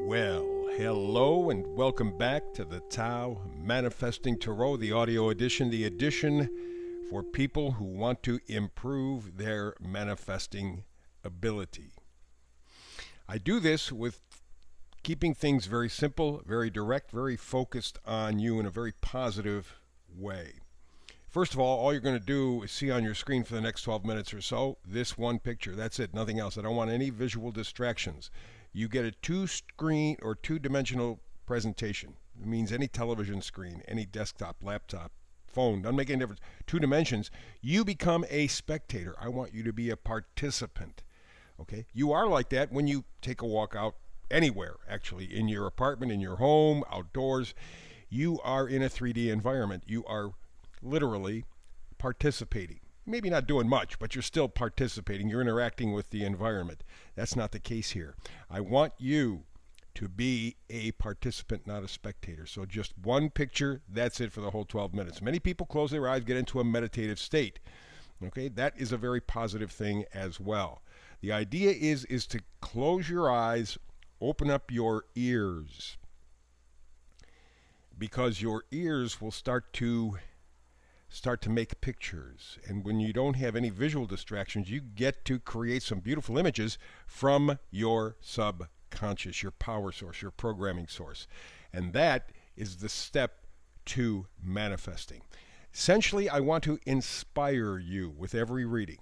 Well, hello and welcome back to the Tao Manifesting Tarot, the audio edition, the edition for people who want to improve their manifesting ability. I do this with keeping things very simple, very direct, very focused on you in a very positive way. First of all you're going to do is see on your screen for the next 12 minutes or so this one picture. That's it, nothing else. I don't want any visual distractions. You get a two-screen or two-dimensional presentation. It means any television screen, any desktop, laptop, phone, doesn't make any difference. Two dimensions. You become a spectator. I want you to be a participant. Okay? You are like that when you take a walk out anywhere, actually, in your apartment, in your home, outdoors. You are in a 3D environment. You are literally participating. Maybe not doing much, but you're still participating. You're interacting with the environment. That's not the case here. I want you to be a participant, not a spectator. So just one picture, that's it for the whole 12 minutes. Many people close their eyes, get into a meditative state. Okay, that is a very positive thing as well. The idea is to close your eyes, open up your ears, because your ears will start to make pictures. And when you don't have any visual distractions, you get to create some beautiful images from your subconscious, your power source, your programming source. And that is the step to manifesting. Essentially, I want to inspire you with every reading.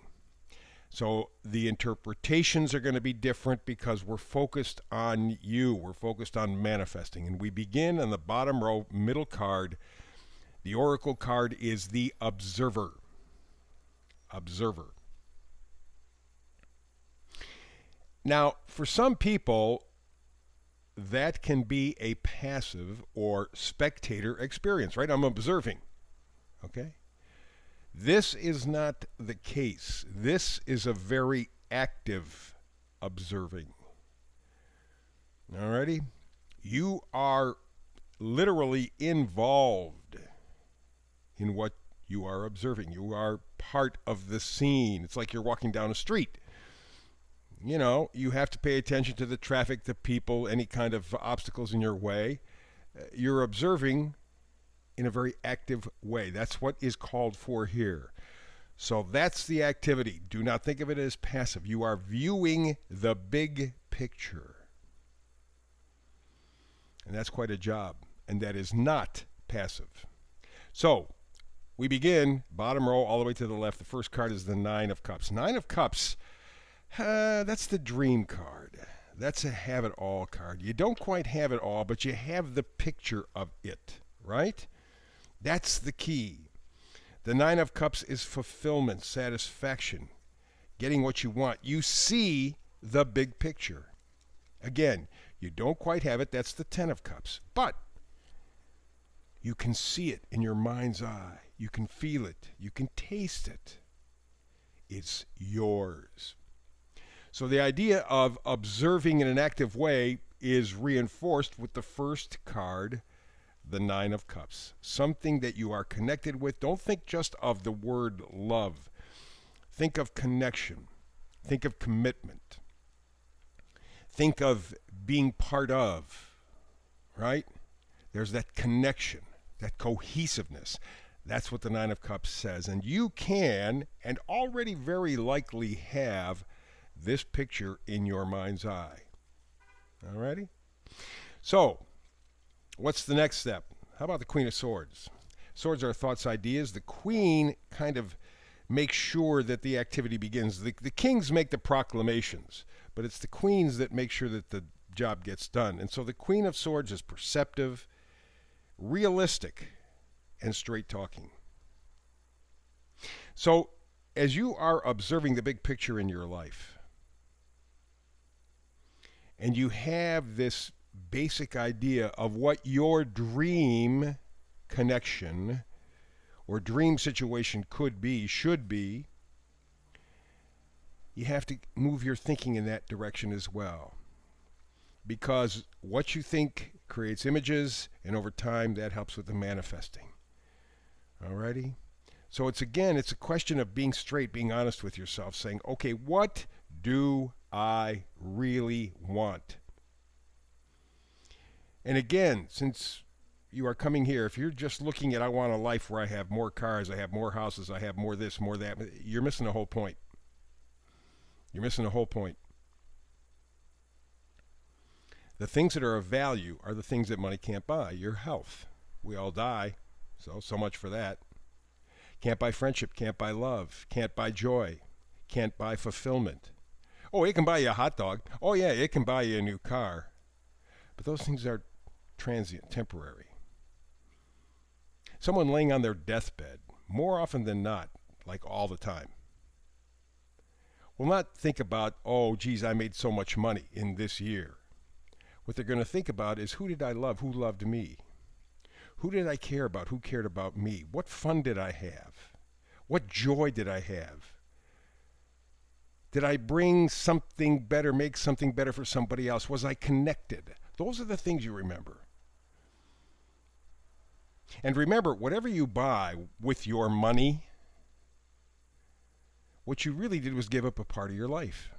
So the interpretations are going to be different because we're focused on you. We're focused on manifesting. And we begin on the bottom row, middle card. The oracle card is the observer. Observer. Now, for some people, that can be a passive or spectator experience, right? I'm observing. Okay? This is not the case. This is a very active observing. Alrighty? You are literally involved in what you are observing. You are part of the scene. It's like you're walking down a street. You know, you have to pay attention to the traffic, the people, any kind of obstacles in your way. You're observing in a very active way. That's what is called for here. So that's the activity. Do not think of it as passive. You are viewing the big picture. And that's quite a job. And that is not passive. So, we begin, bottom row all the way to the left. The first card is the Nine of Cups. Nine of Cups, that's the dream card. That's a have-it-all card. You don't quite have it all, but you have the picture of it, right? That's the key. The Nine of Cups is fulfillment, satisfaction, getting what you want. You see the big picture. Again, you don't quite have it. That's the Ten of Cups. But you can see it in your mind's eye. You can feel it. You can taste it. It's yours. So the idea of observing in an active way is reinforced with the first card, the Nine of Cups. Something that you are connected with. Don't think just of the word love. Think of connection. Think of commitment. Think of being part of, right? There's that connection, that cohesiveness. That's what the Nine of Cups says. And you can, and already very likely have, this picture in your mind's eye. Alrighty? So, what's the next step? How about the Queen of Swords? Swords are thoughts, ideas. The Queen kind of makes sure that the activity begins. The kings make the proclamations, but it's the queens that make sure that the job gets done. And so the Queen of Swords is perceptive, realistic, and straight talking. So, as you are observing the big picture in your life, and you have this basic idea of what your dream connection or dream situation could be, should be, you have to move your thinking in that direction as well. Because what you think creates images, and over time that helps with the manifesting. Alrighty? So it's a question of being straight, being honest with yourself, saying, okay, what do I really want? And again, since you are coming here, if you're just looking at, I want a life where I have more cars, I have more houses, I have more this, more that, you're missing the whole point. You're missing the whole point. The things that are of value are the things that money can't buy. Your health. We all die, so much for that. Can't buy friendship, can't buy love, can't buy joy, can't buy fulfillment. Oh, it can buy you a hot dog. Oh, yeah, it can buy you a new car. But those things are transient, temporary. Someone laying on their deathbed, more often than not, like all the time, will not think about, oh, geez, I made so much money in this year. What they're going to think about is, who did I love? Who loved me? Who did I care about? Who cared about me? What fun did I have? What joy did I have? Did I bring something better, make something better for somebody else? Was I connected? Those are the things you remember. And remember, whatever you buy with your money, what you really did was give up a part of your life.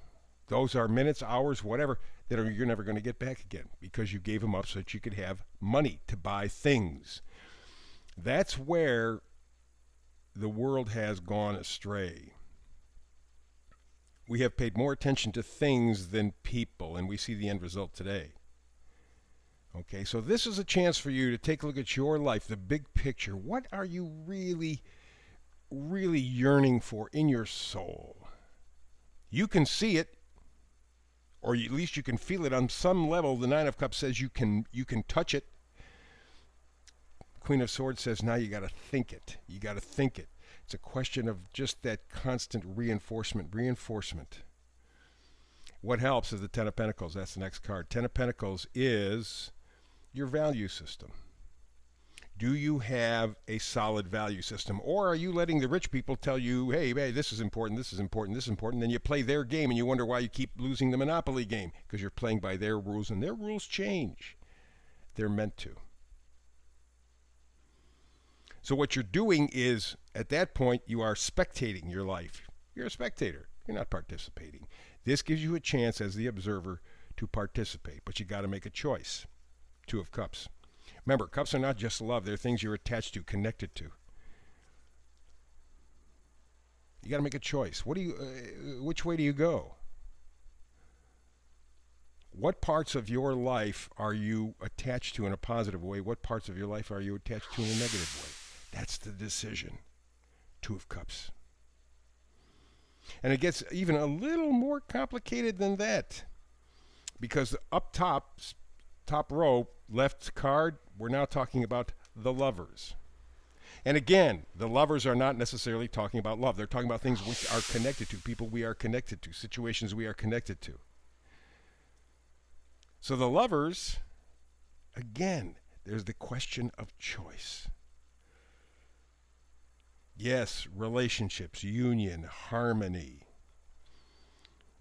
Those are minutes, hours, whatever, you're never going to get back again because you gave them up so that you could have money to buy things. That's where the world has gone astray. We have paid more attention to things than people, and we see the end result today. Okay, so this is a chance for you to take a look at your life, the big picture. What are you really, really yearning for in your soul? You can see it, or at least you can feel it on some level. The Nine of Cups says you can touch it. Queen of Swords says now you got to think it. You got to think it. It's a question of just that constant reinforcement. What helps is the Ten of Pentacles. That's the next card. Ten of Pentacles is your value system. Do you have a solid value system? Or are you letting the rich people tell you, hey, this is important, this is important, this is important, then you play their game and you wonder why you keep losing the Monopoly game? Because you're playing by their rules, and their rules change. They're meant to. So what you're doing is, at that point, you are spectating your life. You're a spectator. You're not participating. This gives you a chance as the observer to participate, but you got to make a choice. Two of Cups. Remember, cups are not just love. They're things you're attached to, connected to. You got to make a choice. Which way do you go? What parts of your life are you attached to in a positive way? What parts of your life are you attached to in a negative way? That's the decision. Two of Cups. And it gets even a little more complicated than that. Because up top row, left card, we're now talking about the Lovers. And again, the Lovers are not necessarily talking about love. They're talking about things we are connected to, people we are connected to, situations we are connected to. So the Lovers, again, there's the question of choice. Yes, relationships, union, harmony.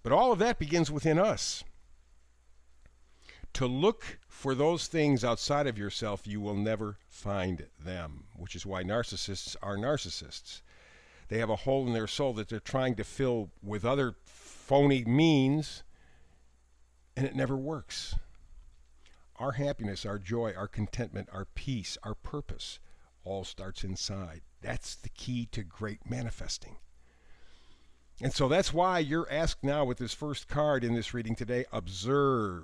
But all of that begins within us. To look for those things outside of yourself, you will never find them, which is why narcissists are narcissists. They have a hole in their soul that they're trying to fill with other phony means, and it never works. Our happiness, our joy, our contentment, our peace, our purpose all starts inside. That's the key to great manifesting. And so that's why you're asked now with this first card in this reading today, observe.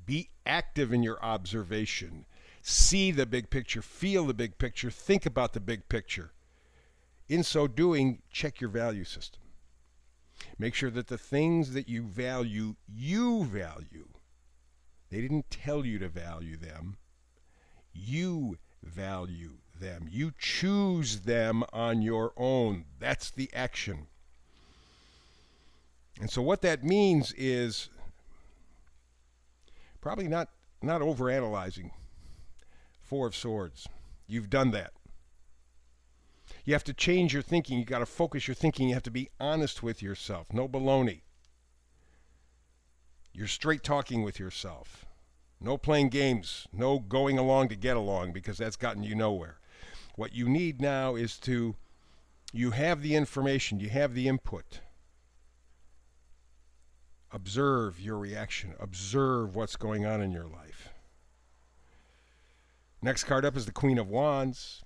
Be active in your observation. See the big picture. Feel the big picture. Think about the big picture. In so doing, check your value system. Make sure that the things that you value, you value. They didn't tell you to value them. You value them. You choose them on your own. That's the action. And so what that means is probably not overanalyzing. Four of Swords. You've done that. You have to change your thinking. You got to focus your thinking. You have to be honest with yourself. No baloney. You're straight talking with yourself. No playing games. No going along to get along, because that's gotten you nowhere. What you need now is you have the information. You have the input. Observe your reaction. Observe what's going on in your life. Next card up is the Queen of Wands.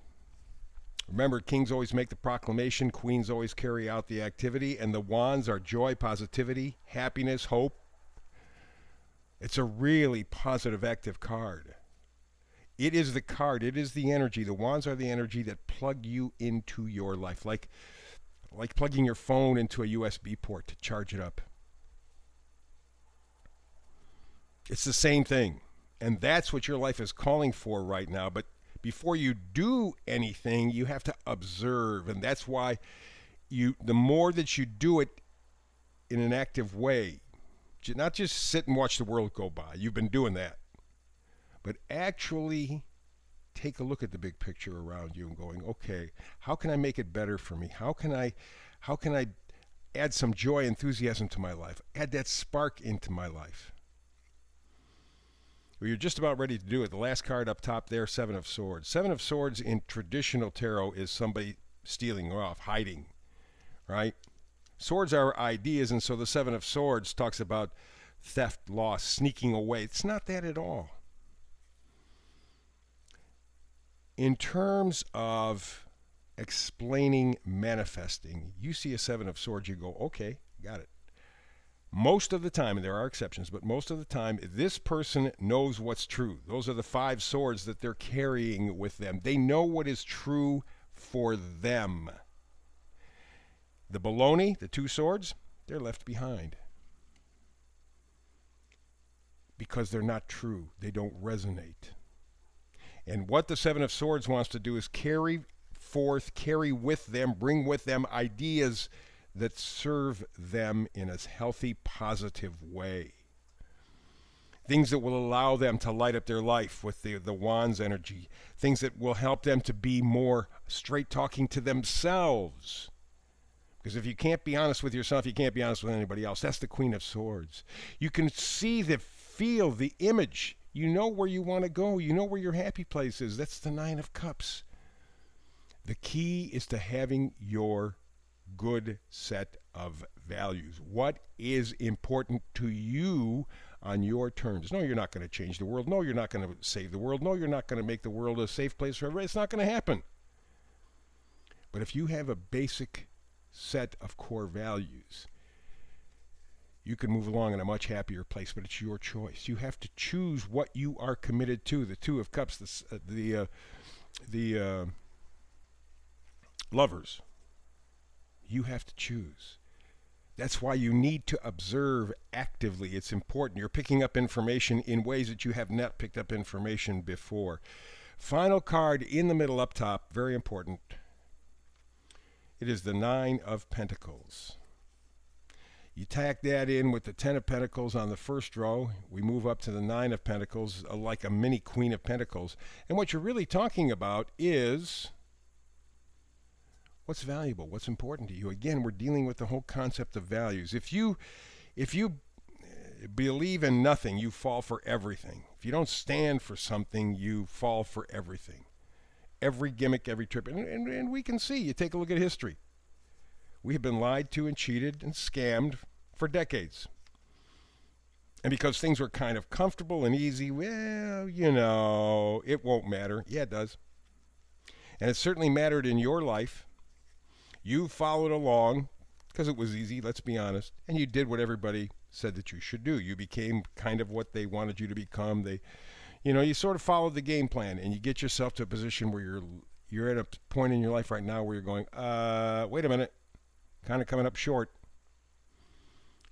Remember, kings always make the proclamation, queens always carry out the activity, and the wands are joy, positivity, happiness, hope. It's a really positive, active card. It is the card, it is the energy. The wands are the energy that plug you into your life, like plugging your phone into a USB port to charge it up. It's the same thing, and that's what your life is calling for right now. But before you do anything, you have to observe, and that's why the more that you do it in an active way, not just sit and watch the world go by. You've been doing that. But actually take a look at the big picture around you and going, okay, how can I make it better for me? How can I add some joy, enthusiasm to my life? Add that spark into my life. Well, you're just about ready to do it. The last card up top there, Seven of Swords. Seven of Swords in traditional tarot is somebody stealing off, hiding, right? Swords are ideas, and so the Seven of Swords talks about theft, loss, sneaking away. It's not that at all. In terms of explaining manifesting, you see a Seven of Swords, you go, okay, got it. Most of the time, and there are exceptions, but most of the time, this person knows what's true. Those are the 5 swords that they're carrying with them. They know what is true for them. The baloney, the 2 swords, they're left behind because they're not true. They don't resonate. And what the Seven of Swords wants to do is carry forth, carry with them, bring with them ideas that serve them in a healthy, positive way. Things that will allow them to light up their life with the wand's energy. Things that will help them to be more straight talking to themselves. Because if you can't be honest with yourself, you can't be honest with anybody else. That's the Queen of Swords. You can see feel the image. You know where you want to go. You know where your happy place is. That's the Nine of Cups. The key is to having your good set of values. What is important to you on your terms? No, you're not going to change the world. No, you're not going to save the world. No, you're not going to make the world a safe place for everybody. It's not going to happen. But if you have a basic set of core values, you can move along in a much happier place, but it's your choice. You have to choose what you are committed to. The Two of Cups, the lovers. You have to choose. That's why you need to observe actively. It's important. You're picking up information in ways that you have not picked up information before. Final card in the middle up top, very important. It is the Nine of Pentacles. You tack that in with the Ten of Pentacles on the first row. We move up to the Nine of Pentacles, like a mini Queen of Pentacles. And what you're really talking about is what's valuable, what's important to you. Again, we're dealing with the whole concept of values. If you believe in nothing, you fall for everything. If you don't stand for something, you fall for everything. Every gimmick, every trip. And we can see, you take a look at history. We have been lied to and cheated and scammed for decades. And because things were kind of comfortable and easy, well, it won't matter. Yeah, it does. And it certainly mattered in your life. You followed along because it was easy, let's be honest, and you did what everybody said that you should do. You became kind of what they wanted you to become. You sort of followed the game plan, and you get yourself to a position where you're at a point in your life right now where you're going, wait a minute, kind of coming up short.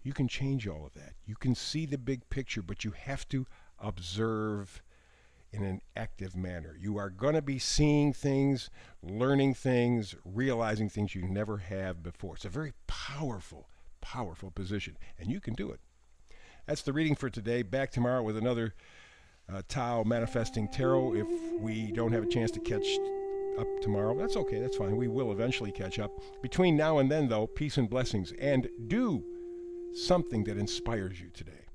You can change all of that. You can see the big picture, but you have to observe in an active manner. You are going to be seeing things, learning things, realizing things you never have before. It's a very powerful, powerful position, and you can do it. That's the reading for today. Back tomorrow with another Tao Manifesting Tarot. If we don't have a chance to catch up tomorrow, that's okay, that's fine. We will eventually catch up. Between now and then, though, peace and blessings, and do something that inspires you today.